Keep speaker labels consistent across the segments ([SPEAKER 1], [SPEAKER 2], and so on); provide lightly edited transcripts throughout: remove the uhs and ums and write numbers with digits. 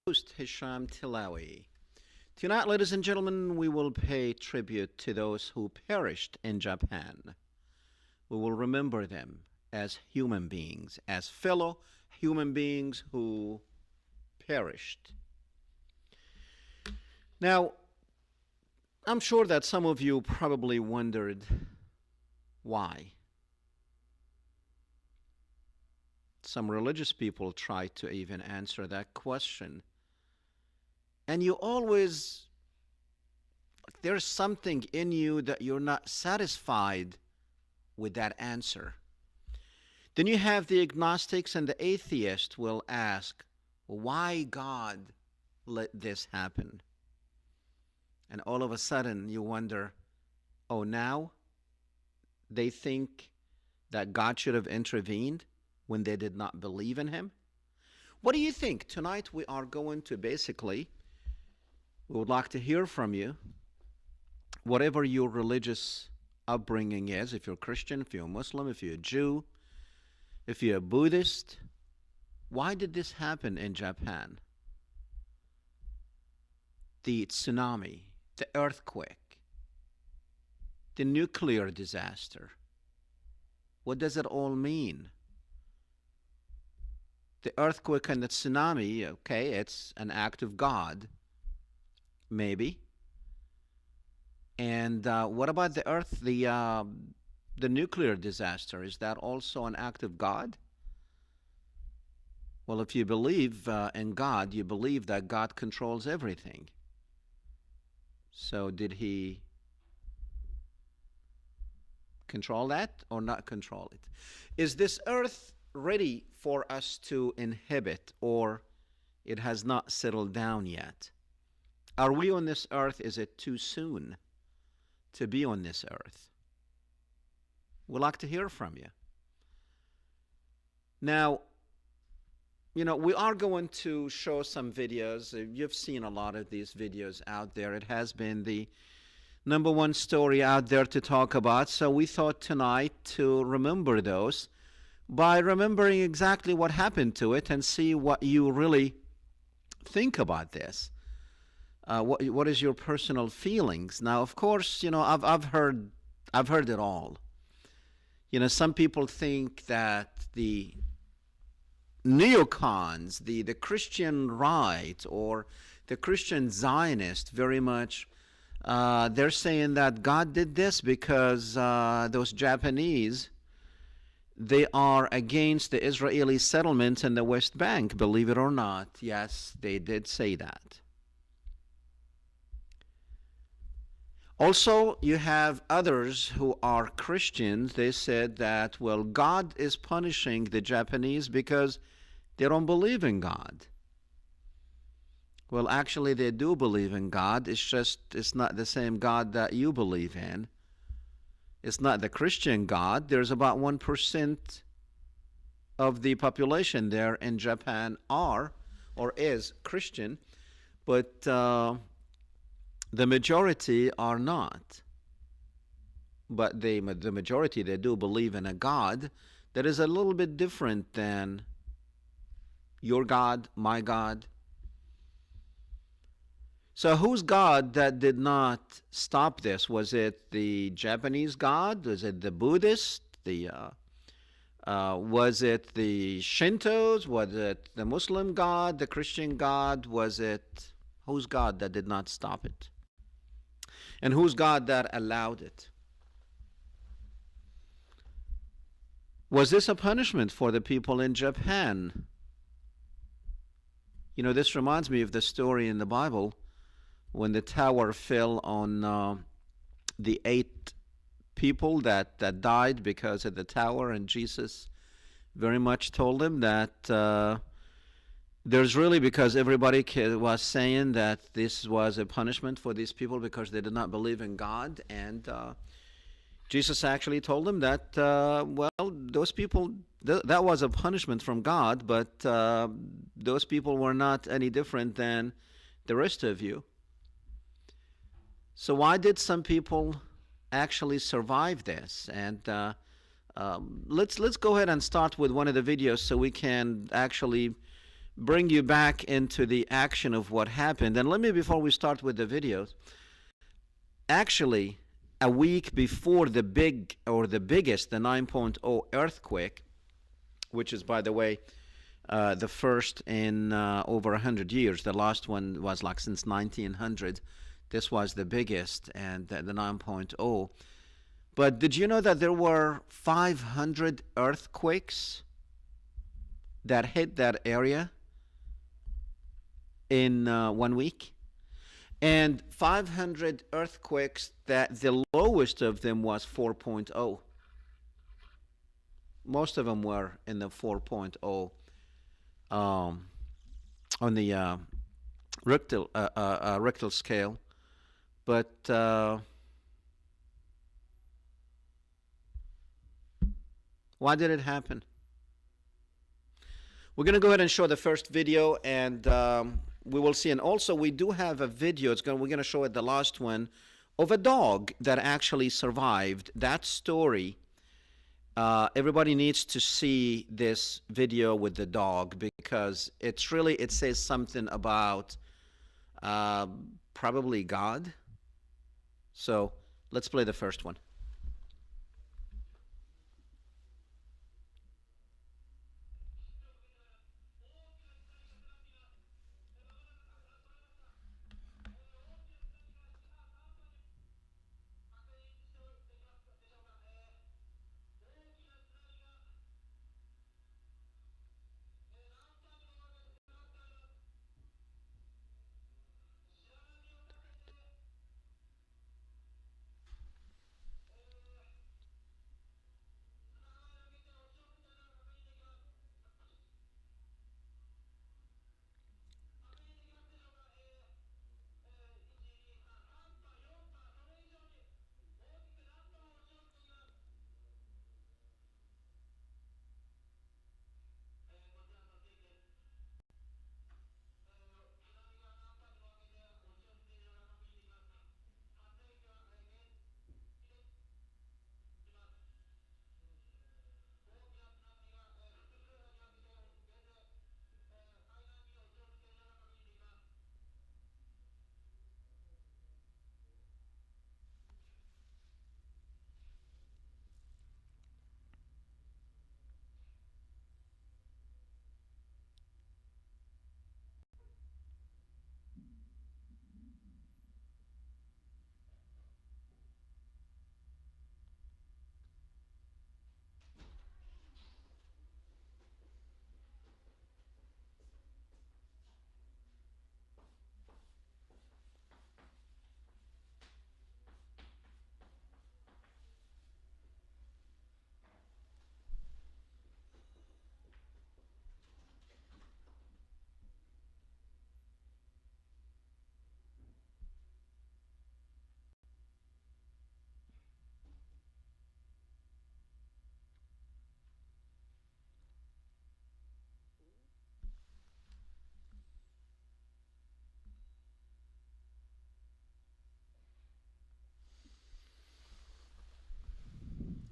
[SPEAKER 1] Host Hesham Tillawi. Tonight, ladies and gentlemen, we will pay tribute to those who perished in Japan. We will remember them as human beings, as fellow human beings who perished. Now, I'm sure that some of you probably wondered why. Some religious people try to even answer that question. And you always, there's something in you that you're not satisfied with that answer. Then you have the agnostics and the atheists will ask, why God let this happen? And all of a sudden you wonder, oh, now they think that God should have intervened when they did not believe in him? What do you think? Tonight we are going to we would like to hear from you, whatever your religious upbringing is, if you're Christian, if you're a Muslim, if you're a Jew, if you're a Buddhist. Why did this happen in Japan? The tsunami, the earthquake, the nuclear disaster. What does it all mean? The earthquake and the tsunami, okay, it's an act of God, maybe. And what about the nuclear disaster? Is that also an act of God? Well, if you believe in God, you believe that God controls everything. So did he control that or not control it? Is this earth ready for us to inhabit, or it has not settled down yet? Are we on this earth? Is it too soon to be on this earth? We'd like to hear from you. Now, we are going to show some videos. You've seen a lot of these videos out there. It has been the number one story out there to talk about. So we thought tonight to remember those by remembering exactly what happened to it and see what you really think about this. What is your personal feelings? Now, of course, I've heard it all. Some people think that the neocons, the Christian right or the Christian Zionist, very much, they're saying that God did this because those Japanese, they are against the Israeli settlements in the West Bank, believe it or not. Yes, they did say that. Also, you have others who are Christians. They said that, well, God is punishing the Japanese because they don't believe in God. Well, actually, they do believe in God. It's not the same God that you believe in. It's not the Christian God. There's about 1% of the population there in Japan are or is Christian, but the majority are not. But the majority, they do believe in a God that is a little bit different than your God, my God. So whose God that did not stop this? Was it the Japanese God? Was it the Buddhist? Was it the Shintos? Was it the Muslim God, the Christian God? Was it whose God that did not stop it? And whose God that allowed it? Was this a punishment for the people in Japan? This reminds me of the story in the Bible when the tower fell on the 8 people that died because of the tower, and Jesus very much told them that there's really, because everybody was saying that this was a punishment for these people because they did not believe in God, and Jesus actually told them that, well, those people, that was a punishment from God, but those people were not any different than the rest of you. So why did some people actually survive this? And let's go ahead and start with one of the videos so we can actually bring you back into the action of what happened. And let me, before we start with the videos, actually, a week before the biggest, the 9.0 earthquake, which is, by the way, the first in over 100 years. The last one was like since 1900. This was the biggest, and the 9.0. But did you know that there were 500 earthquakes that hit that area in 1 week? And 500 earthquakes that the lowest of them was 4.0. Most of them were in the 4.0 on the Richter scale. But why did it happen? We're going to go ahead and show the first video, and we will see. And also, we do have a video. We're going to show it, the last one, of a dog that actually survived. That story, everybody needs to see this video with the dog, because it says something about probably God. So let's play the first one.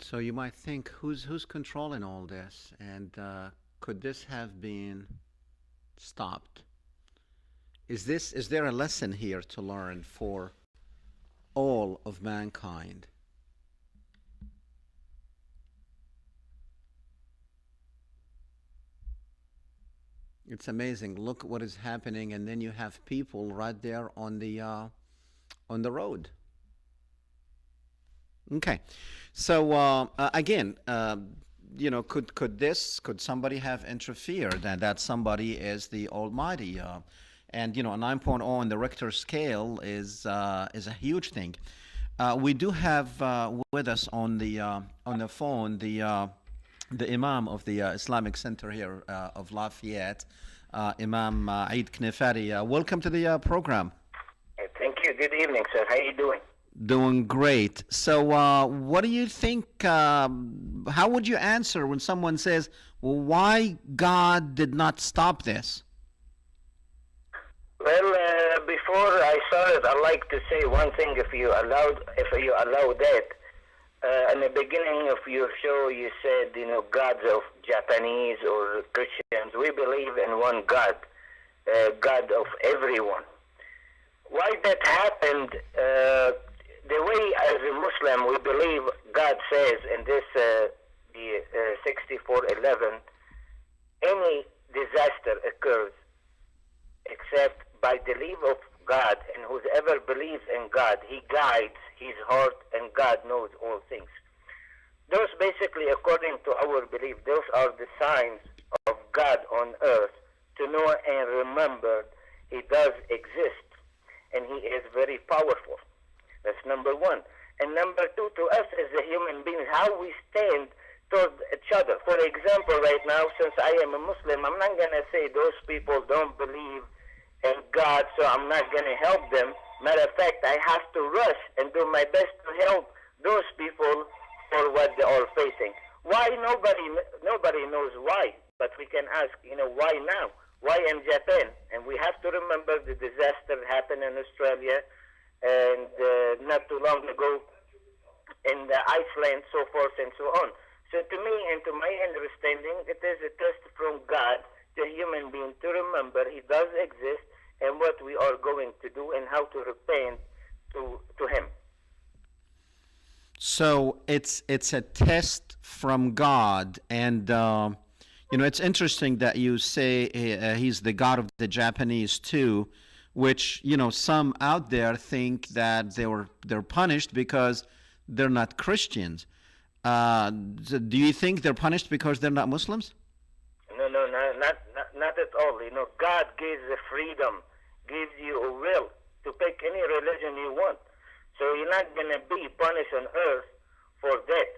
[SPEAKER 1] So you might think, who's controlling all this, and could this have been stopped? Is there a lesson here to learn for all of mankind? It's amazing. Look what is happening, and then you have people right there on the road. Okay, so again, could somebody have interfered? And that somebody is the Almighty, and a 9.0 on the Richter scale is a huge thing. We do have with us on the phone the Imam of the Islamic Center here of Lafayette, Imam Eid Knefari. Welcome to the program.
[SPEAKER 2] Thank you. Good evening, sir. How are you doing?
[SPEAKER 1] Doing great. So, what do you think? How would you answer when someone says, "Well, why God did not stop this?"
[SPEAKER 2] Well, before I start, I'd like to say one thing, if you allow that. In the beginning of your show, you said, gods of Japanese or Christians. We believe in one God, God of everyone. Why that happened? The way as a Muslim we believe God says in this the 64:11, any disaster occurs except by the leave of God, and whoever believes in God, he guides his heart, and God knows all things. Those basically, according to our belief, those are the signs of God on earth to know and remember he does exist, and he is very powerful. That's number one. And number two, to us as a human beings, how we stand toward each other. For example, right now, since I am a Muslim, I'm not going to say those people don't believe in God, so I'm not going to help them. Matter of fact, I have to rush and do my best to help those people for what they are facing. Why? Nobody knows why, but we can ask, why now? Why in Japan? And we have to remember the disaster happened in Australia and not too long ago in Iceland, so forth and so on. So to me and to my understanding, it is a test from God to human being to remember he does exist and what we are going to do and how to repent to him.
[SPEAKER 1] So it's a test from God, and it's interesting that you say he's the God of the Japanese too, which some out there think that they're punished because they're not Christians. Do you think they're punished because they're not Muslims?
[SPEAKER 2] No, not at all. God gives the freedom, gives you a will to pick any religion you want. So you're not going to be punished on earth for that.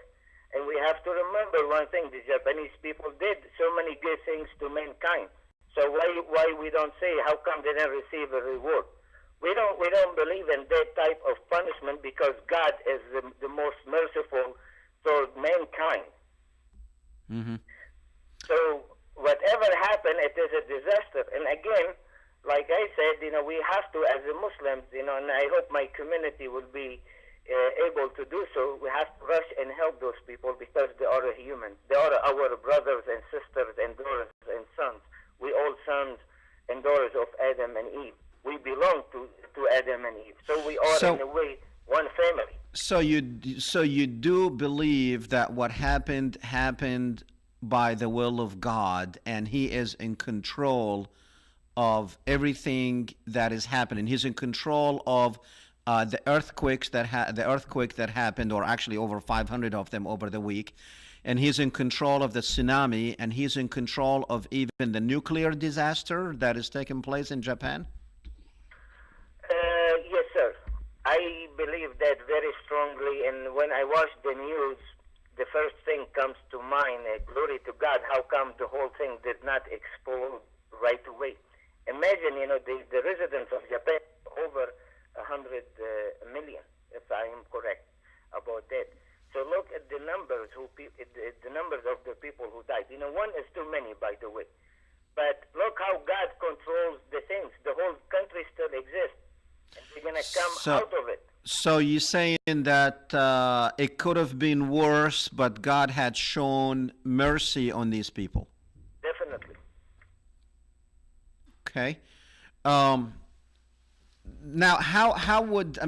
[SPEAKER 2] And we have to remember one thing: the Japanese people did so many good things to mankind. So why we don't say how come they didn't receive a reward? We don't believe in that type of punishment because God is the most merciful toward mankind.
[SPEAKER 1] Mm-hmm.
[SPEAKER 2] So whatever happened, it is a disaster. And again, like I said, we have to, as a Muslims, and I hope my community will be able to do so. We have to rush and help those people because they are humans. They are our brothers and sisters and daughters and sons. We all sons and daughters of Adam and Eve. We belong to Adam and Eve. So we are in a way one family.
[SPEAKER 1] So you do believe that what happened by the will of God, and he is in control of everything that is happening. He's in control of the earthquake that happened, or actually over 500 of them over the week, and he's in control of the tsunami, and he's in control of even the nuclear disaster that is taking place in Japan.
[SPEAKER 2] Yes, sir. I believe that very strongly, and when I watch the news, the first thing comes to mind, glory to God, how come the whole thing did not explode right away? Imagine, the residents of Japan, over 100 million, if I am correct about that. So look at the numbers the numbers of the people who died. One is too many, by the way. But look how God controls the things. The whole country still exists, and they're going to come out of it.
[SPEAKER 1] So you're saying that it could have been worse, but God had shown mercy on these people.
[SPEAKER 2] Definitely.
[SPEAKER 1] Okay. Now, how would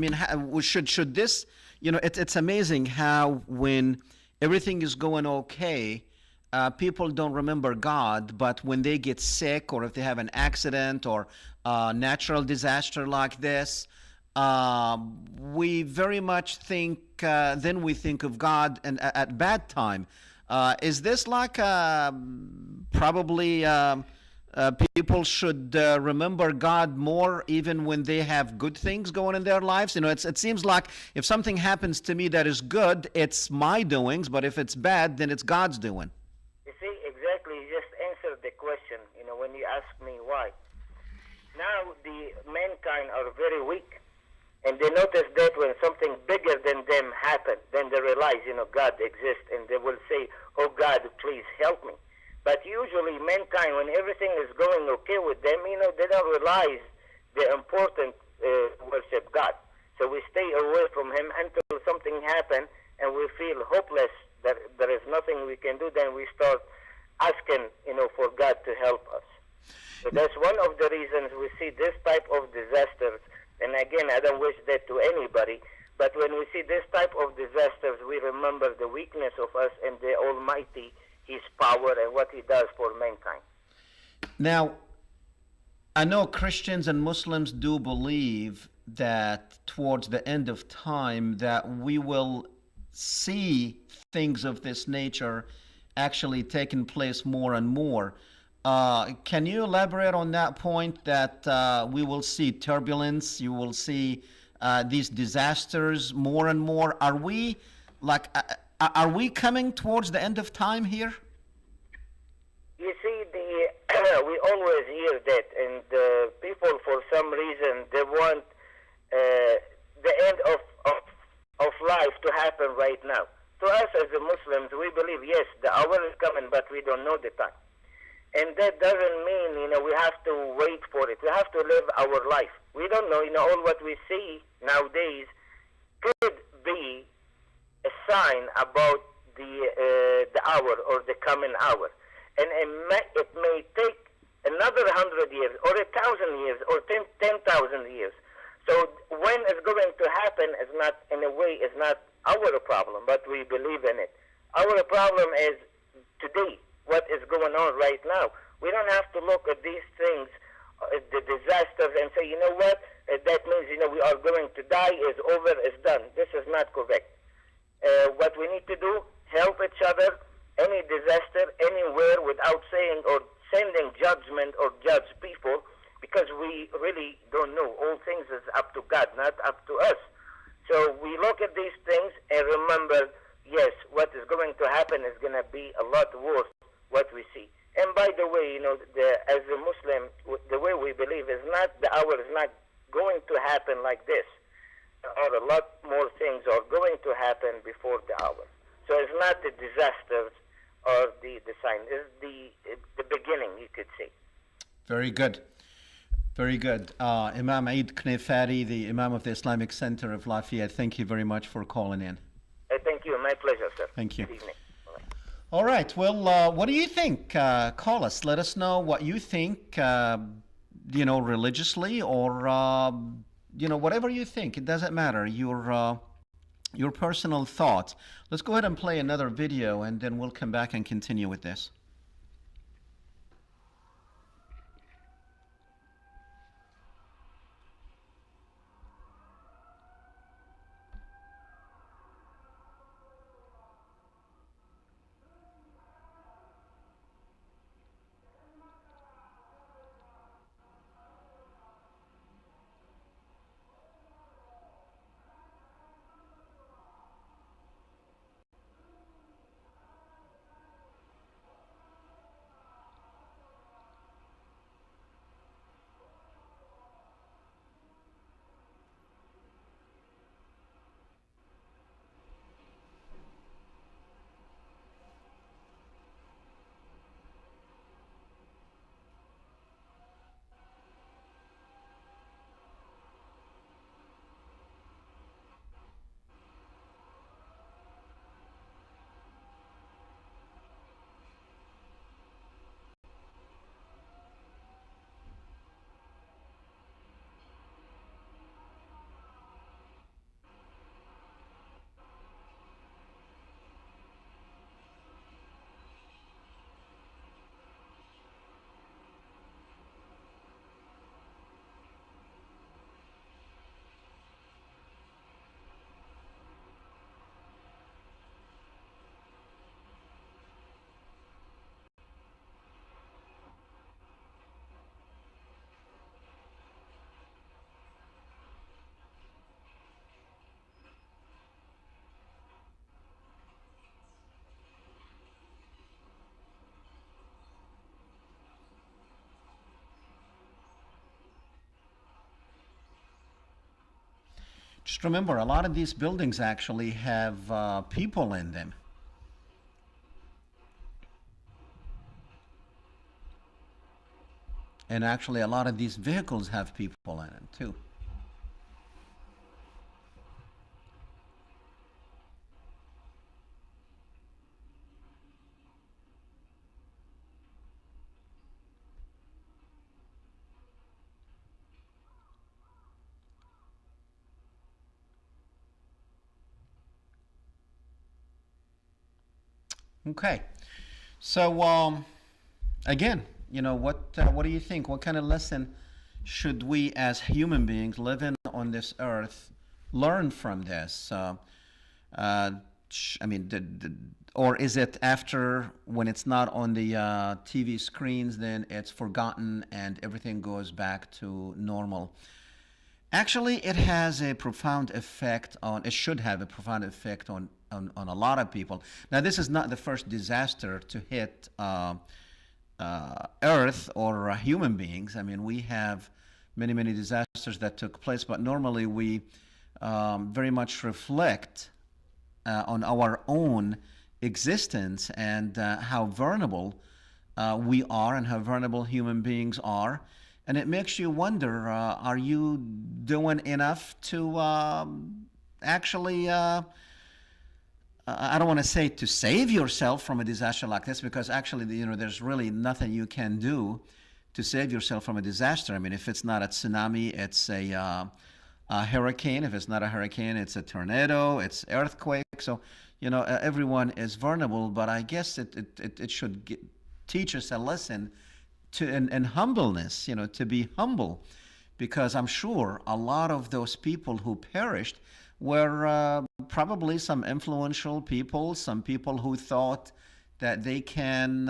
[SPEAKER 1] should this? It's amazing how when everything is going okay, people don't remember God, but when they get sick or if they have an accident or a natural disaster like this, we very much think. Then we think of God and at bad time. Is this like probably? People should remember God more even when they have good things going in their lives. It seems like if something happens to me that is good, it's my doings, but if it's bad, then it's God's doing.
[SPEAKER 2] You see, exactly, you just answered the question, when you ask me why. Now the mankind are very weak, and they notice that when something bigger than them happens, then they realize, God exists, and they will say, oh God, please help me. But usually mankind, when everything is going okay with them, they don't realize the important worship God. So we stay away from him until something happens and we feel hopeless, that there is nothing we can do, then we start asking, for God to help us. So that's one of the reasons we see this type of disasters. And again, I don't wish that to anybody, but when we see this type of disasters, we remember the weakness of us and the Almighty, His power, and what He does for mankind.
[SPEAKER 1] Now, I know Christians and Muslims do believe that towards the end of time that we will see things of this nature actually taking place more and more. Can you elaborate on that point that we will see turbulence, you will see these disasters more and more? Are we coming towards the end of time here?
[SPEAKER 2] You see, we always hear that, and people, for some reason, they want the end of life to happen right now. To us as the Muslims, we believe, yes, the hour is coming, but we don't know the time. And that doesn't mean, we have to wait for it. We have to live our life. We don't know, all what we see nowadays could be a sign about the hour or the coming hour. And it may take another 100 years or 1,000 years or 10,000 years. So when it's going to happen is not, in a way, is not our problem, but we believe in it. Our problem is today, what is going on right now. We don't have to look at these things, the disasters, and say, you know what, that means, we are going to die, is over, is done. This is not correct. What we need to do, help each other, any disaster, anywhere, without saying or sending judgment or judge people, because we really don't know. All things is up to God, not up to us. So we look at these things and remember, yes, what is going to happen is going to be a lot worse what we see. And by the way, as a Muslim, the way we believe is not, the hour is not going to happen like this. There are a lot more things are going to happen before the hour. So it's not the disasters or the sign. It's the beginning, you could say.
[SPEAKER 1] Very good. Very good. Imam Eid Knefari, the Imam of the Islamic Center of Lafayette, thank you very much for calling in.
[SPEAKER 2] Thank you. My pleasure, sir.
[SPEAKER 1] Thank you.
[SPEAKER 2] Good evening.
[SPEAKER 1] All right. Well, what do you think? Call us. Let us know what you think, religiously or, whatever you think. It doesn't matter. Your personal thoughts. Let's go ahead and play another video, and then we'll come back and continue with this. Just remember, a lot of these buildings actually have people in them. And actually, a lot of these vehicles have people in them too. Okay. So again, what do you think? What kind of lesson should we as human beings living on this earth learn from this? Uh, I mean, or is it after when it's not on the TV screens, then it's forgotten and everything goes back to normal? Actually, it has a profound effect on, it should have a profound effect on a lot of people. Now, this is not the first disaster to hit Earth or human beings. I mean, we have many, many disasters that took place, but normally we very much reflect on our own existence and how vulnerable we are and how vulnerable human beings are. And it makes you wonder, are you doing enough to actually, I don't want to say to save yourself from a disaster like this, because actually, there's really nothing you can do to save yourself from a disaster. I mean, if it's not a tsunami, it's a hurricane. If it's not a hurricane, it's a tornado, it's earthquake. So, everyone is vulnerable, but I guess it should teach us a lesson in humbleness, to be humble, because I'm sure a lot of those people who perished were probably some influential people, some people who thought that they can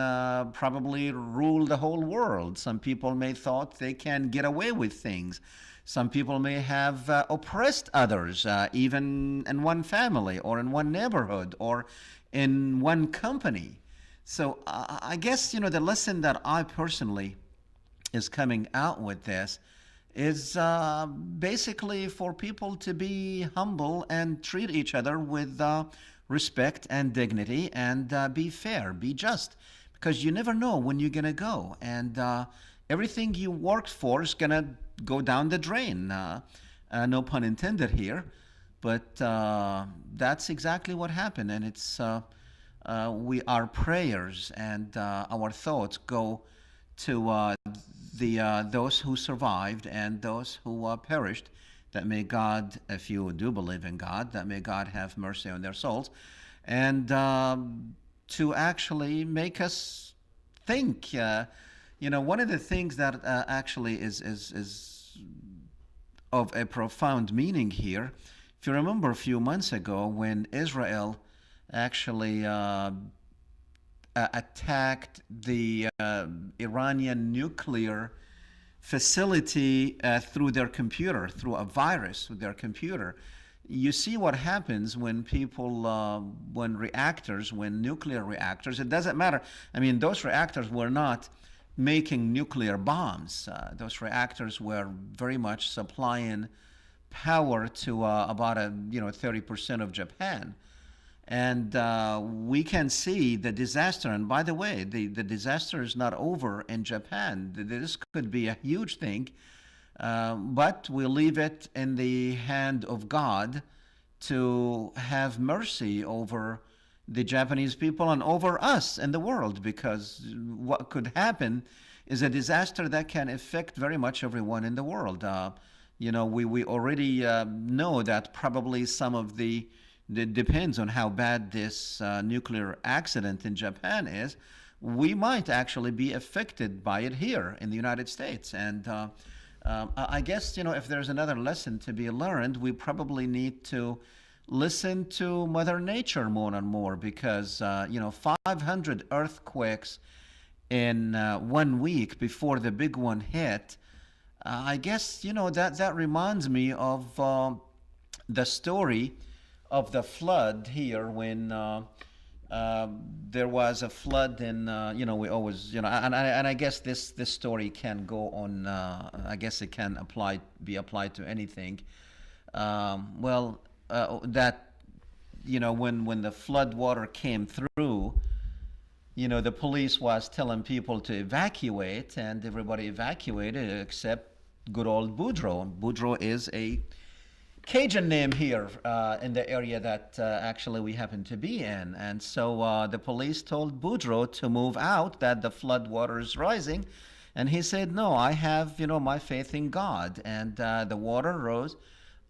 [SPEAKER 1] probably rule the whole world. Some people may thought they can get away with things. Some people may have oppressed others, even in one family or in one neighborhood or in one company. So I guess the lesson that I personally is coming out with this is basically for people to be humble and treat each other with respect and dignity and be fair, be just, because you never know when you're gonna go, and everything you worked for is gonna go down the drain. No pun intended here, but that's exactly what happened, and it's our prayers and our thoughts go to the those who survived and those who perished. That may God, if you do believe in God, that may God have mercy on their souls, and to actually make us think. One of the things that actually is of a profound meaning here. If you remember a few months ago when Israel actually attacked the Iranian nuclear facility through their computer, through a virus with their computer. You see what happens when people, when nuclear reactors, it doesn't matter. I mean, those reactors were not making nuclear bombs. Those reactors were very much supplying power to about 30% of Japan. And we can see the disaster. And by the way, the disaster is not over in Japan. This could be a huge thing, but we leave it in the hand of God to have mercy over the Japanese people and over us in the world, because what could happen is a disaster that can affect very much everyone in the world. We already know that probably some of the it depends on how bad this nuclear accident in Japan is. We might actually be affected by it here in the United States. And I guess, if there's another lesson to be learned, we probably need to listen to Mother Nature more and more, because, 500 earthquakes in 1 week before the big one hit. I guess, that reminds me of the story of the flood here when there was a flood in we always and I guess this story can go on. I guess it can be applied to anything. That when the flood water came through, the police was telling people to evacuate, and everybody evacuated except good old Boudreaux. Boudreaux is a Cajun name here in the area that actually we happen to be in. And so the police told Boudreaux to move out, that the flood water is rising. And he said, no, I have, my faith in God. And the water rose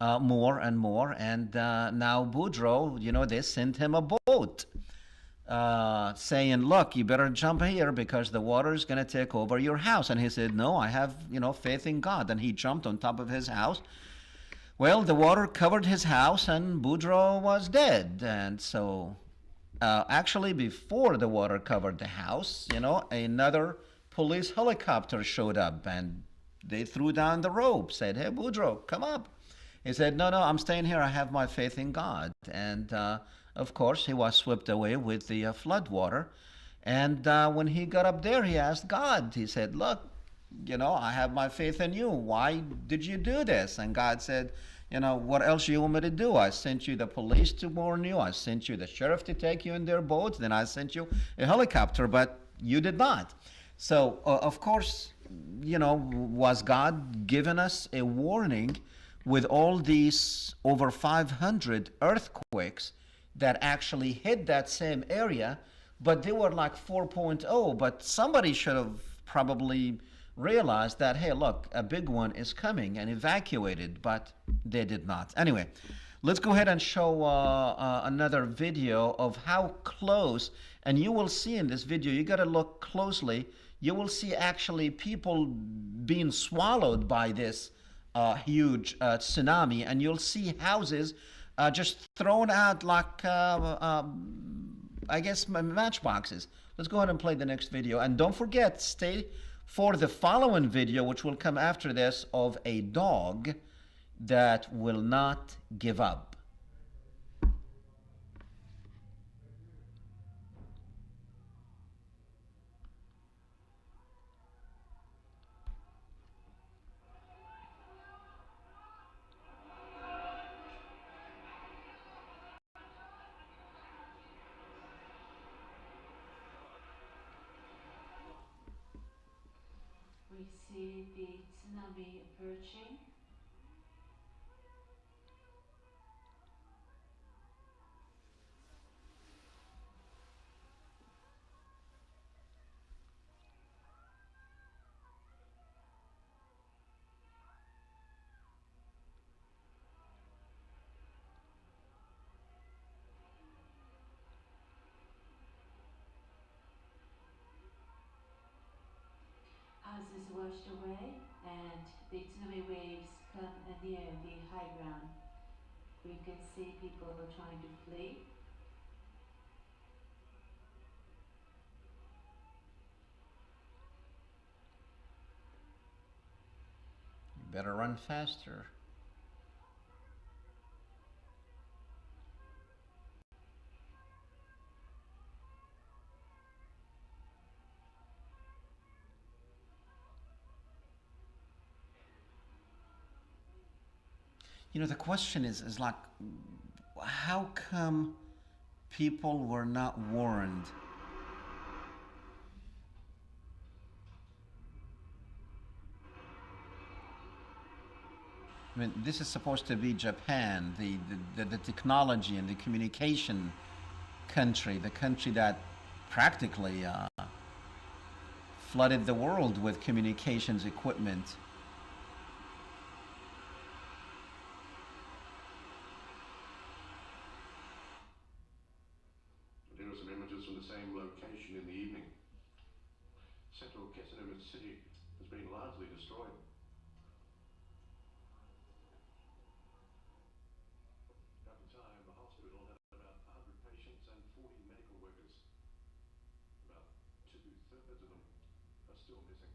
[SPEAKER 1] more and more. And now Boudreaux, they sent him a boat saying, "Look, you better jump here because the water is going to take over your house." And he said, "No, I have, faith in God." And he jumped on top of his house. Well, the water covered his house, and Boudreaux was dead. And so, actually, before the water covered the house, another police helicopter showed up, and they threw down the rope, said, "Hey, Boudreaux, come up." He said, "No, no, I'm staying here. I have my faith in God." And of course, he was swept away with the flood water. And when he got up there, he asked God, he said, "Look, I have my faith in you. Why did you do this?" And God said, "What else do you want me to do? I sent you the police to warn you. I sent you the sheriff to take you in their boat. Then I sent you a helicopter, but you did not." So, of course, was God giving us a warning with all these over 500 earthquakes that actually hit that same area, but they were like 4.0. But somebody should have probably realized that, hey, look, a big one is coming and evacuated, but they did not. Anyway, let's go ahead and show another video of how close, and you will see in this video, you got to look closely, you will see actually people being swallowed by this huge tsunami, and you'll see houses just thrown out like, I guess, matchboxes. Let's go ahead and play the next video. And don't forget, stay for the following video, which will come after this, of a dog that will not give up.
[SPEAKER 3] We see the tsunami approaching. Houses washed away and the tsunami waves come near the high ground. We can see people trying to flee.
[SPEAKER 1] You better run faster. The question is like, how come people were not warned? I mean, this is supposed to be Japan, the technology and the communication country, the country that practically flooded the world with communications equipment.
[SPEAKER 4] Here are some images from the same location in the evening. Central Kesunume city has been largely destroyed. At the time, the hospital had about 100 patients and 40 medical workers. About two-thirds of them are still missing.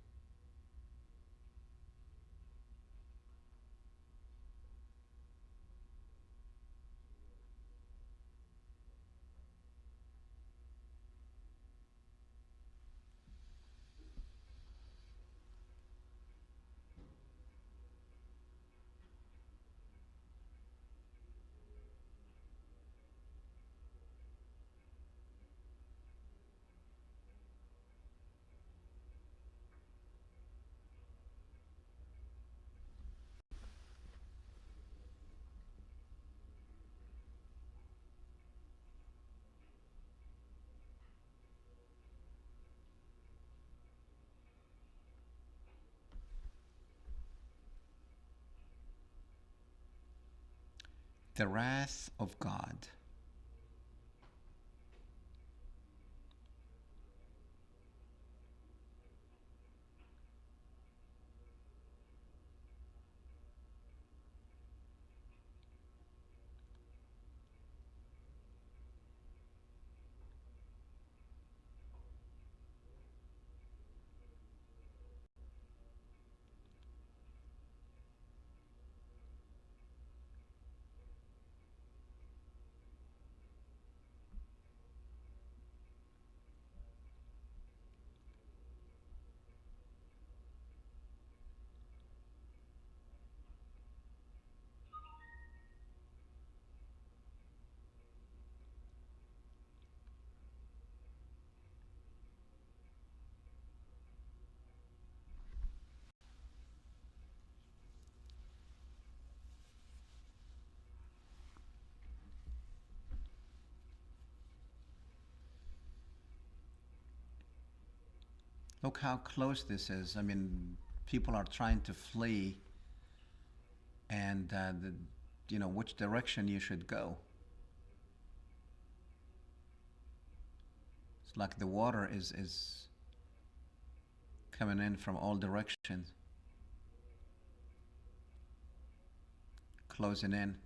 [SPEAKER 1] The wrath of God. Look how close this is. I mean, people are trying to flee, and which direction you should go. It's like the water is coming in from all directions, closing in.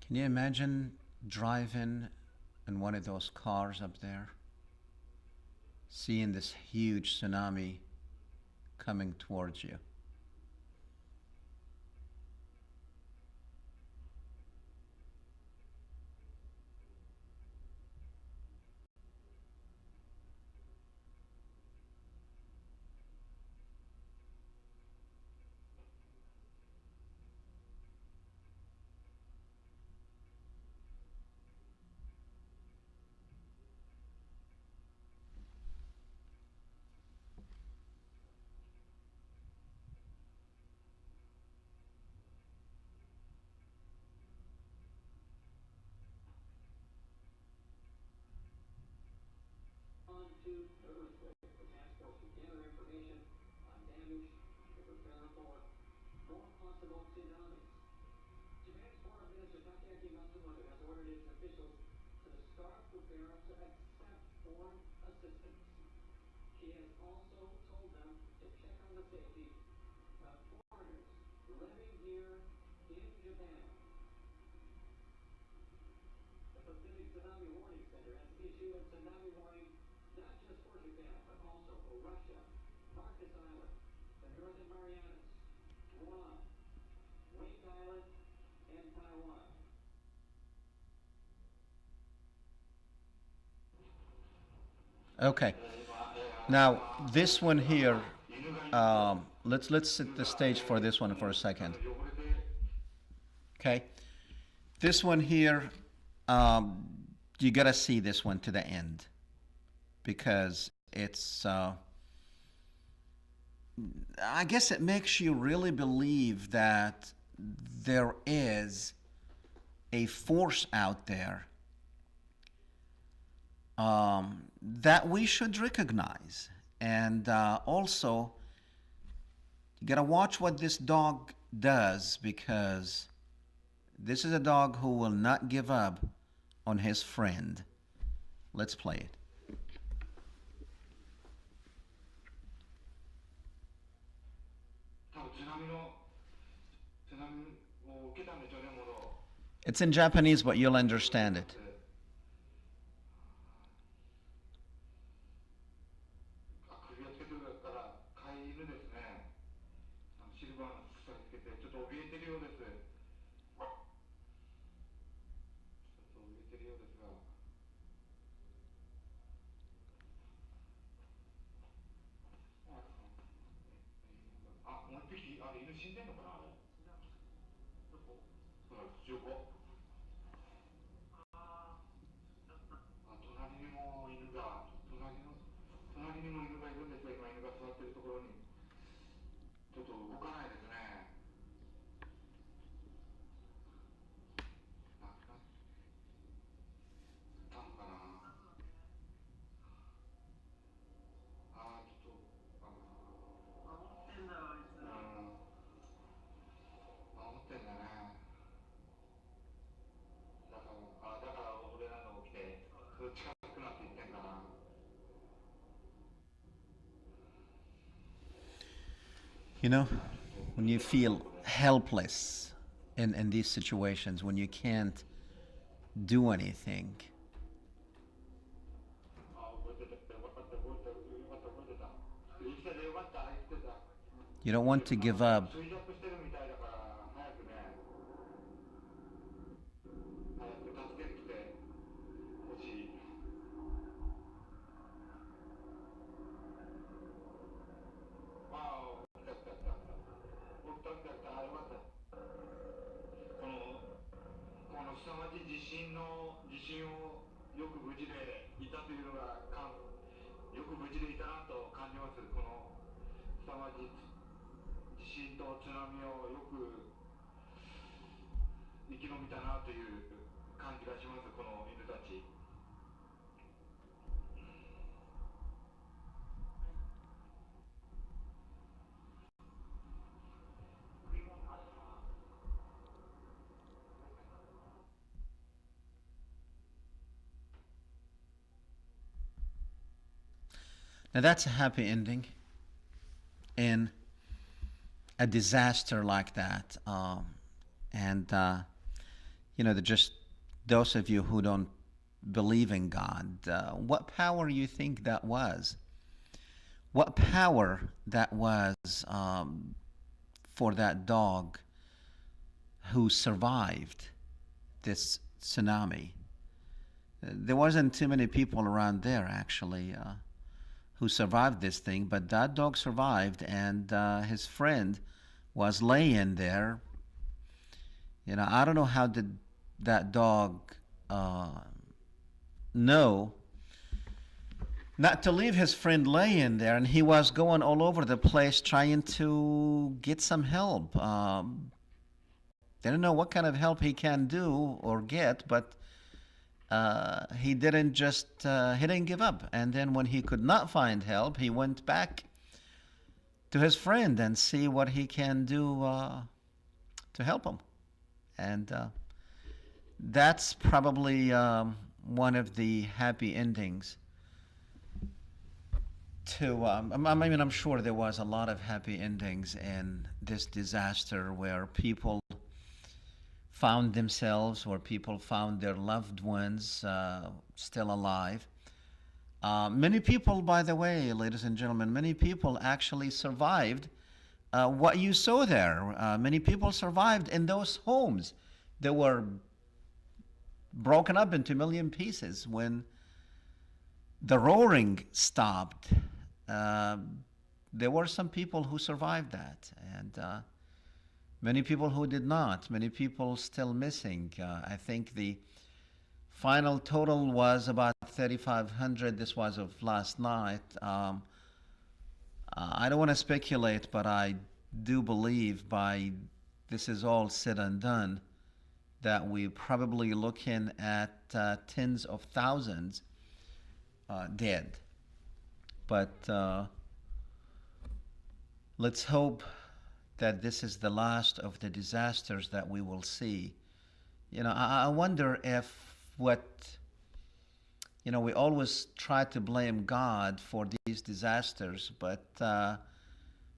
[SPEAKER 1] Can you imagine driving in one of those cars up there, seeing this huge tsunami coming towards you? Okay. Now this one here, let's set the stage for this one for a second. Okay. This one here, um, you gotta see this one to the end because it's. I guess it makes you really believe that there is a force out there that we should recognize. And also, you gotta watch what this dog does because this is a dog who will not give up on his friend. Let's play it. It's in Japanese, but you'll understand it.
[SPEAKER 4] シルバーの筒さえつけてちょっと怯えてるようです。
[SPEAKER 1] You know, when you feel helpless in these situations, when you can't do anything, you don't want to give up. Now that's a happy ending in a disaster like that. And just those of you who don't believe in God, what power you think that was? What power that was for that dog who survived this tsunami? There wasn't too many people around there actually who survived this thing, but that dog survived, and his friend was laying there. I don't know how did that dog uh, know not to leave his friend laying there, and he was going all over the place trying to get some help. Didn't know what kind of help he can do or get, but he didn't give up. And then when he could not find help, he went back to his friend and see what he can do to help him. And that's probably one of the happy endings to. I'm sure there was a lot of happy endings in this disaster where people found themselves, where people found their loved ones still alive. Many people, by the way, ladies and gentlemen, many people actually survived what you saw there. Many people survived in those homes that were broken up into a million pieces when the roaring stopped. Uh, there were some people who survived that, and many people who did not. Many people still missing. I think the final total was about 3,500. This was of last night. I don't want to speculate, but I do believe by this is all said and done that we're probably looking at tens of thousands dead. But let's hope that this is the last of the disasters that we will see. I wonder if we always try to blame God for these disasters, but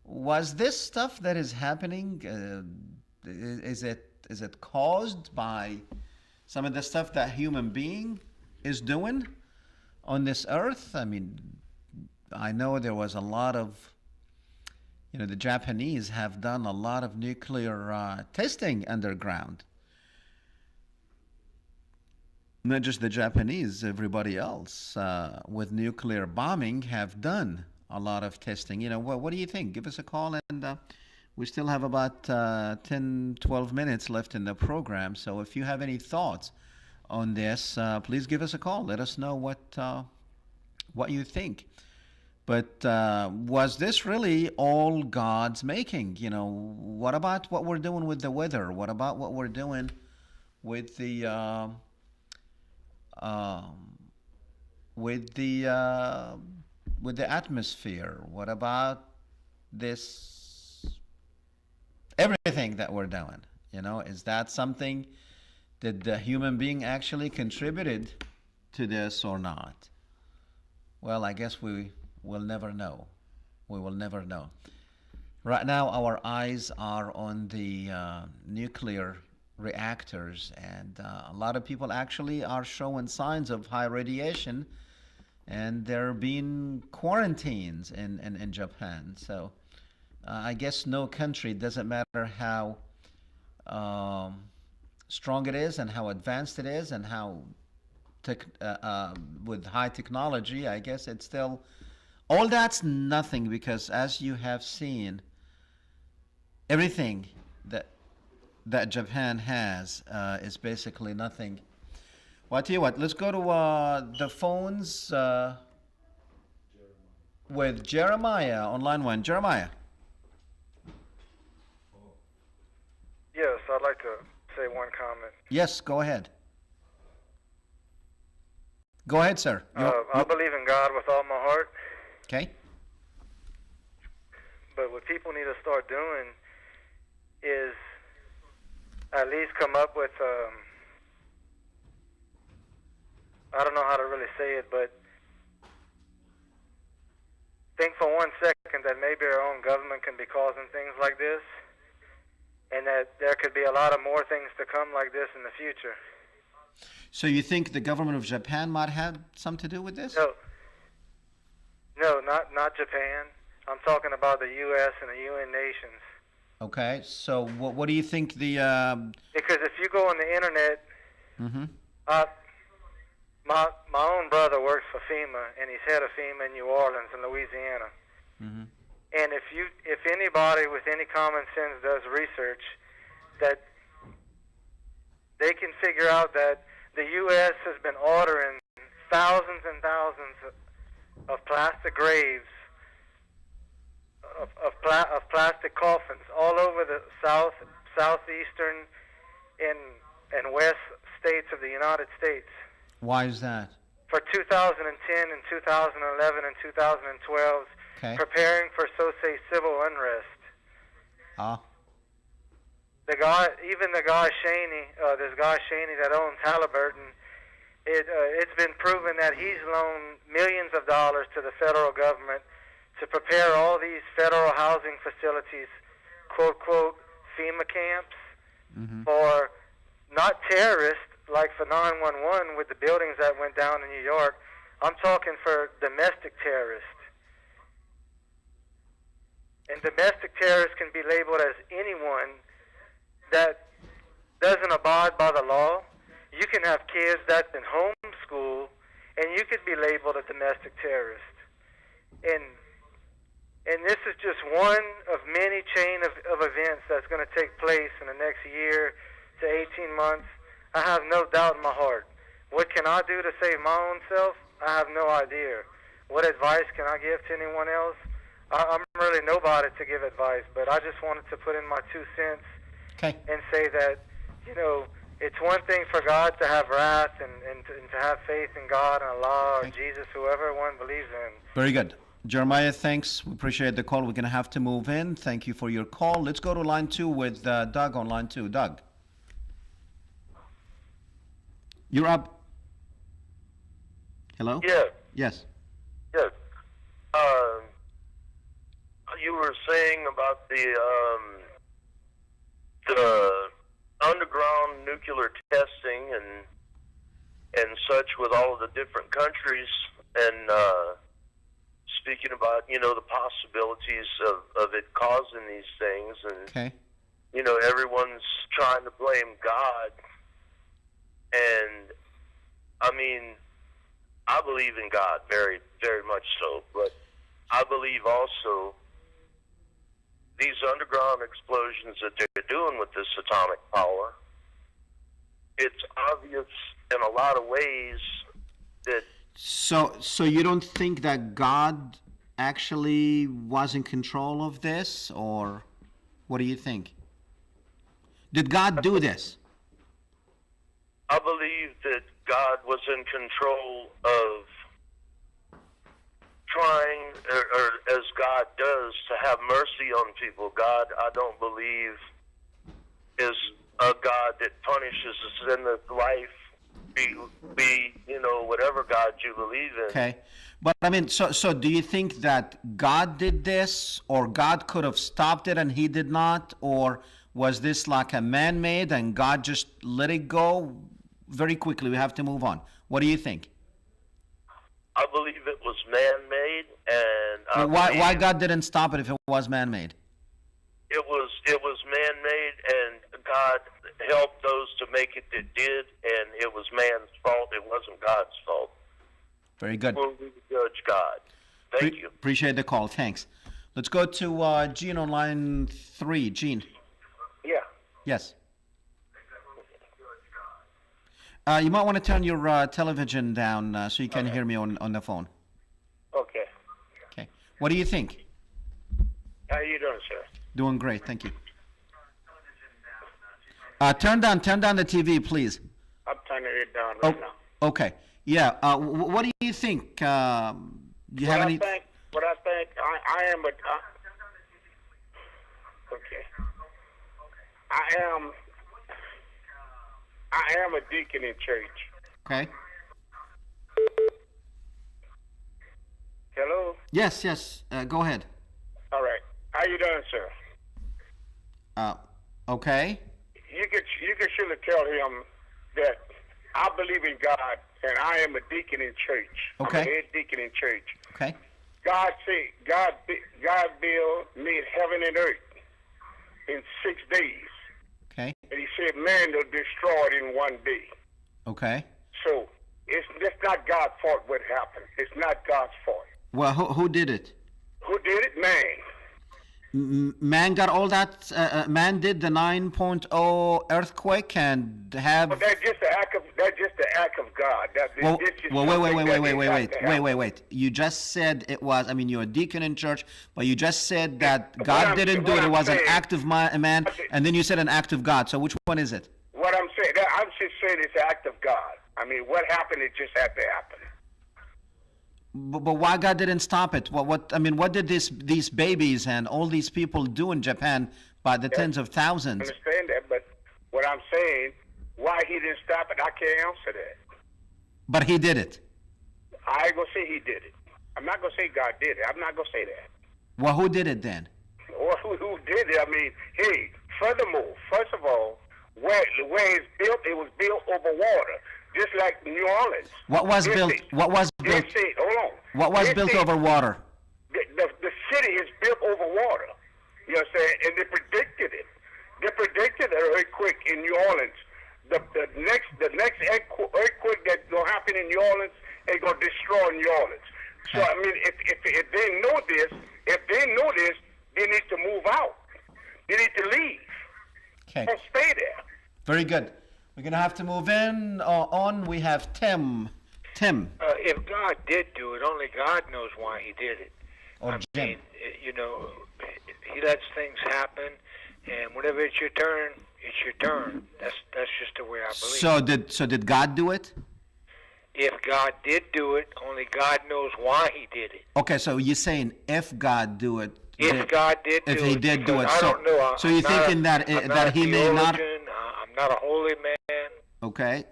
[SPEAKER 1] was this stuff that is happening, is it caused by some of the stuff that human being is doing on this earth? I mean, I know there was a lot of, the Japanese have done a lot of nuclear testing underground. Not just the Japanese, everybody else with nuclear bombing have done a lot of testing. What do you think? Give us a call, and we still have about 10, 12 minutes left in the program. So if you have any thoughts on this, please give us a call. Let us know what you think. But was this really all God's making? What about what we're doing with the weather? What about what we're doing with the um, with the uh, with the atmosphere? What about this everything that we're doing? Is that something that the human being actually contributed to this or not? Well, I guess we will never know. We will never know. Right now, our eyes are on the nuclear reactors, and a lot of people actually are showing signs of high radiation, and there are being quarantines in Japan. So I guess no country, doesn't matter how um, strong it is and how advanced it is and how with high technology, I guess it's still all that's nothing because as you have seen, everything that Japan has is basically nothing. Well, I tell you what, let's go to the phones with Jeremiah on line one. Jeremiah.
[SPEAKER 5] Yes, I'd like to say one comment.
[SPEAKER 1] Yes, go ahead. Go ahead, sir.
[SPEAKER 5] I believe in God with all my heart,
[SPEAKER 1] Okay.
[SPEAKER 5] but what people need to start doing is at least come up with, I don't know how to really say it, but think for 1 second that maybe our own government can be causing things like this, and that there could be a lot of more things to come like this in the future.
[SPEAKER 1] So you think the government of Japan might have something to do with this?
[SPEAKER 5] No, not Japan. I'm talking about the U.S. and the UN nations.
[SPEAKER 1] Okay. So what do you think the?
[SPEAKER 5] Because if you go on the internet,
[SPEAKER 1] Mm-hmm.
[SPEAKER 5] my own brother works for FEMA, and he's head of FEMA in New Orleans in Louisiana.
[SPEAKER 1] Mm-hmm.
[SPEAKER 5] And if anybody with any common sense does research, that they can figure out that the U.S. has been ordering thousands and thousands of plastic graves, of plastic coffins all over the southeastern, and west states of the United States.
[SPEAKER 1] Why is that?
[SPEAKER 5] For 2010 and 2011 and 2012,
[SPEAKER 1] Okay.
[SPEAKER 5] preparing for, so say, civil unrest.
[SPEAKER 1] Ah.
[SPEAKER 5] Even the guy Shaney, this guy Shaney that owns Halliburton, it's been proven that he's loaned millions of dollars to the federal government to prepare all these federal housing facilities, quote, quote, FEMA camps,
[SPEAKER 1] Mm-hmm.
[SPEAKER 5] for not terrorists, like for 911 with the buildings that went down in New York. I'm talking for domestic terrorists. And domestic terrorists can be labeled as anyone that doesn't abide by the law. You can have kids that's in homeschool, and you could be labeled a domestic terrorist. And this is just one of many chain of events that's going to take place in the next year to 18 months. I have no doubt in my heart. What can I do to save my own self? I have no idea. What advice can I give to anyone else? I'm really nobody to give advice, but I just wanted to put in my 2 cents.
[SPEAKER 1] Okay.
[SPEAKER 5] And say that, it's one thing for God to have wrath and to have faith in God and Allah or Jesus, whoever one believes in.
[SPEAKER 1] Very good. Jeremiah, thanks. We appreciate the call. We're going to have to move in. Thank you for your call. Let's go to line 2 with Doug on line 2. Doug. You're up. Hello?
[SPEAKER 6] Yes,
[SPEAKER 1] Yes.
[SPEAKER 6] yes. You were saying about the underground nuclear testing and such with all of the different countries, and speaking about the possibilities of it causing these things, and
[SPEAKER 1] Okay.
[SPEAKER 6] everyone's trying to blame God, and I mean, I believe in God very, very much so, but I believe also these underground explosions that they're doing with this atomic power, it's obvious in a lot of ways that
[SPEAKER 1] So you don't think that God actually was in control of this, or what do you think? Did God do this?
[SPEAKER 6] I believe that God was in control of trying, or as God does, to have mercy on people. God, I don't believe, is a God that punishes a sinless life be whatever God you believe in.
[SPEAKER 1] Okay. But I mean, so do you think that God did this, or God could have stopped it and he did not? Or was this like a man-made and God just let it go? Very quickly, we have to move on. What do you think?
[SPEAKER 6] I believe it was man-made, and
[SPEAKER 1] Well, why God didn't stop it if it was man-made?
[SPEAKER 6] it was man-made, and God helped those to make it that did, and it was man's fault. It wasn't God's fault.
[SPEAKER 1] Very good.
[SPEAKER 6] We'll judge God. Thank you.
[SPEAKER 1] Appreciate the call. Thanks. Let's go to Gene on line 3. Gene.
[SPEAKER 2] Yeah.
[SPEAKER 1] Yes. You might want to turn your television down so you can hear me on the phone.
[SPEAKER 2] Okay.
[SPEAKER 1] Okay. What do you think?
[SPEAKER 2] How you doing, sir?
[SPEAKER 1] Doing great. Thank you. Turn down the TV, please.
[SPEAKER 2] I'm turning it down right now.
[SPEAKER 1] Okay. Yeah. What do you think? Do you have any?
[SPEAKER 2] What I think, I am a. Okay. I am a deacon in church.
[SPEAKER 1] Okay.
[SPEAKER 2] Hello.
[SPEAKER 1] Yes. Go ahead.
[SPEAKER 2] All right. How you doing, sir?
[SPEAKER 1] Okay.
[SPEAKER 2] You could surely tell him that I believe in God and I am a deacon in church.
[SPEAKER 1] Okay.
[SPEAKER 2] I'm a head deacon in church.
[SPEAKER 1] Okay.
[SPEAKER 2] God made heaven and earth in 6 days.
[SPEAKER 1] Okay.
[SPEAKER 2] And he said man will destroy it in 1 day.
[SPEAKER 1] Okay.
[SPEAKER 2] So it's not God's fault what happened. It's not God's fault.
[SPEAKER 1] Well, who did it?
[SPEAKER 2] Who did it? Man.
[SPEAKER 1] Man got all that. Man did the 9.0 earthquake and have.
[SPEAKER 2] But that's just the act of God.
[SPEAKER 1] Wait. You just said it was. I mean, you're a deacon in church, but you just said that God didn't do it. It was an act of man, and then you said an act of God. So which one is it?
[SPEAKER 2] What I'm just saying it's an act of God. I mean, what happened? It just had to happen.
[SPEAKER 1] But why God didn't stop it? What did these babies and all these people do in Japan by the tens of thousands?
[SPEAKER 2] I understand that, but what I'm saying, why he didn't stop it, I can't answer that.
[SPEAKER 1] But he did it.
[SPEAKER 2] I ain't gonna say he did it. I'm not gonna say God did it. I'm not gonna say that.
[SPEAKER 1] Well, who did it then?
[SPEAKER 2] Or who did it? I mean, hey, furthermore, first of all, where it's built, it was built over water. Just like New Orleans.
[SPEAKER 1] What was built? What was built?
[SPEAKER 2] Hold on.
[SPEAKER 1] What was built over water?
[SPEAKER 2] The city is built over water. You know what I'm saying? And they predicted it. They predicted an earthquake in New Orleans. The next earthquake that's gonna happen in New Orleans is gonna destroy New Orleans. So I mean, if they know this, they need to move out. They need to leave.
[SPEAKER 1] Okay.
[SPEAKER 2] Don't stay there.
[SPEAKER 1] Very good. We're going to have to move on. We have Tim.
[SPEAKER 7] If God did do it, only God knows why he did it.
[SPEAKER 1] Or Jim.
[SPEAKER 7] mean, he lets things happen, and whenever it's your turn, it's your turn. That's just the way I believe.
[SPEAKER 1] So did God do it?
[SPEAKER 7] If God did do it, only God knows why he did it.
[SPEAKER 1] Okay, so you're saying if God do it.
[SPEAKER 7] If God did do it.
[SPEAKER 1] If he did do it.
[SPEAKER 7] I don't know.
[SPEAKER 1] So you're thinking that he may not.
[SPEAKER 7] I'm not a holy man.
[SPEAKER 1] Okay.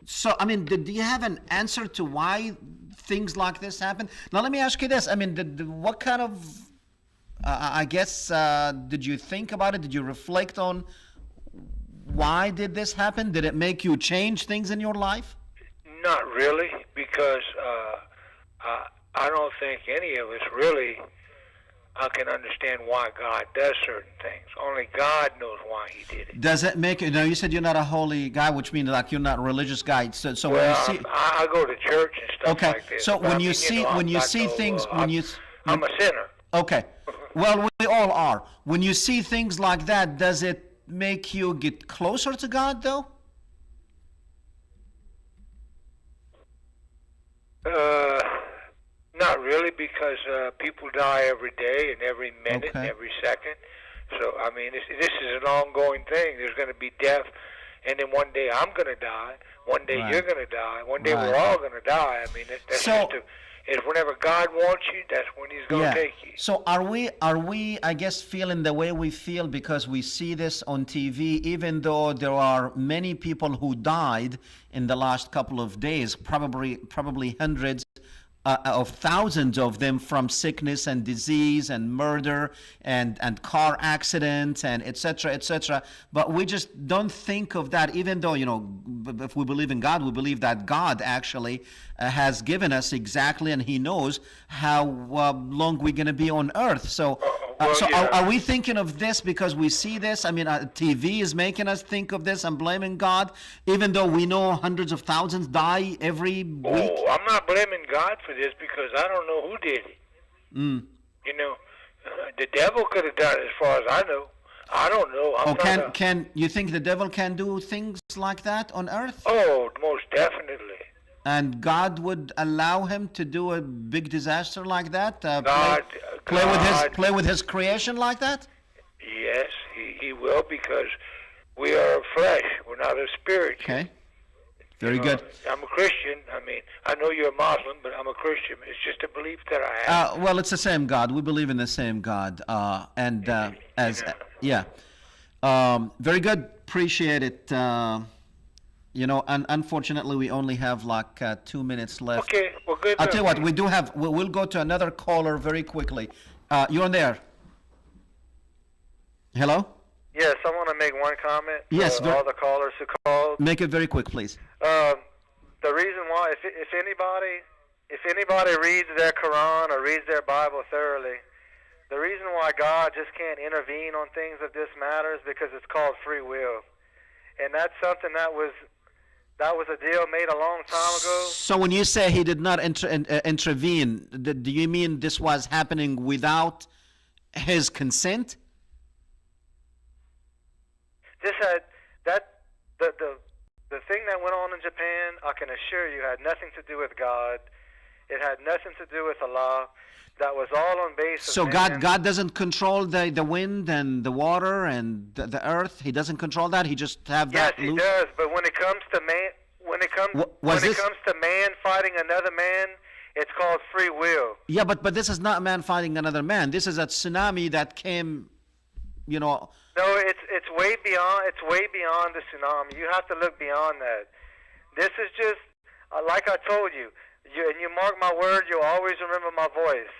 [SPEAKER 1] So, I mean, do you have an answer to why things like this happen? Now, let me ask you this. I mean, what kind of, did you think about it? Did you reflect on why did this happen? Did it make you change things in your life?
[SPEAKER 7] Not really, because I don't think any of us really can understand why God does certain things. Only God knows why he did it.
[SPEAKER 1] Does it make you know? You said you're not a holy guy, which means like you're not a religious guy. So
[SPEAKER 7] well,
[SPEAKER 1] when you see,
[SPEAKER 7] I go to church and stuff like this.
[SPEAKER 1] So when you
[SPEAKER 7] I'm a sinner.
[SPEAKER 1] Okay, well we all are. When you see things like that, does it make you get closer to God, though?
[SPEAKER 7] Not really, because people die every day and every minute and every second. So, I mean, this is an ongoing thing. There's going to be death, and then one day I'm going to die. One day you're going to die. One day we're all going to die. I mean, is whenever God wants you, that's when He's going to take you.
[SPEAKER 1] So are we I guess feeling the way we feel because we see this on TV, even though there are many people who died in the last couple of days, probably hundreds of thousands of them from sickness and disease and murder and car accidents and etc. But we just don't think of that, even though, if we believe in God, we believe that God actually has given us exactly, and He knows how long we're going to be on earth. So are we thinking of this because we see this? I mean, TV is making us think of this and blaming God, even though we know hundreds of thousands die every week?
[SPEAKER 7] Oh, I'm not blaming God for this because I don't know who did it. The devil could have done it as far as I know. I don't know.
[SPEAKER 1] Can you think the devil can do things like that on earth?
[SPEAKER 7] Oh, most definitely.
[SPEAKER 1] And God would allow him to do a big disaster like that? Play with his creation like that?
[SPEAKER 7] Yes, he will, because we are flesh. We're not a spirit.
[SPEAKER 1] Okay. Very good.
[SPEAKER 7] I'm a Christian. I mean, I know you're a Muslim, but I'm a Christian. It's just a belief that I have.
[SPEAKER 1] Well, it's the same God. We believe in the same God. Very good. Appreciate it. Unfortunately, we only have like 2 minutes left.
[SPEAKER 7] Okay, well, good.
[SPEAKER 1] I'll tell you what, we'll go to another caller very quickly. You're on there. Hello?
[SPEAKER 5] Yes, I want to make one comment.
[SPEAKER 1] Yes,
[SPEAKER 5] all the callers who called.
[SPEAKER 1] Make it very quick, please.
[SPEAKER 5] The reason why, if anybody reads their Quran or reads their Bible thoroughly, the reason why God just can't intervene on things of this matter is because it's called free will, and that's something that was a deal made a long time ago.
[SPEAKER 1] So when you say He did not intervene, do you mean this was happening without His consent?
[SPEAKER 5] The thing that went on in Japan, I can assure you, had nothing to do with God. It had nothing to do with Allah. That was all on basis.
[SPEAKER 1] So God doesn't control the wind and the water and the earth. He doesn't control that. He just have that.
[SPEAKER 5] Yes, He does. But when it comes to man, when it comes to man fighting another man, it's called free will.
[SPEAKER 1] Yeah, but this is not man fighting another man. This is a tsunami that came,
[SPEAKER 5] No, it's way beyond. It's way beyond the tsunami. You have to look beyond that. This is just like I told you. And you mark my word, you'll always remember my voice.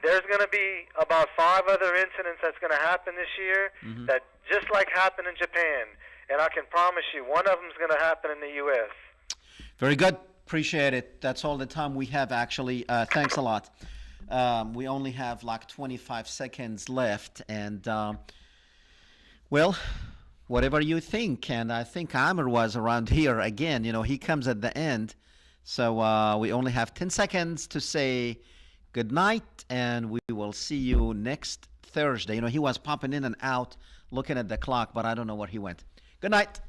[SPEAKER 5] There's going to be about 5 other incidents that's going to happen this year that just like happened in Japan. And I can promise you, one of them is going to happen in the U.S.
[SPEAKER 1] Very good. Appreciate it. That's all the time we have, actually. Thanks a lot. We only have like 25 seconds left. And, well, whatever you think. And I think Amr was around here again. He comes at the end. So we only have 10 seconds to say good night, and we will see you next Thursday. He was popping in and out looking at the clock, but I don't know where he went. Good night.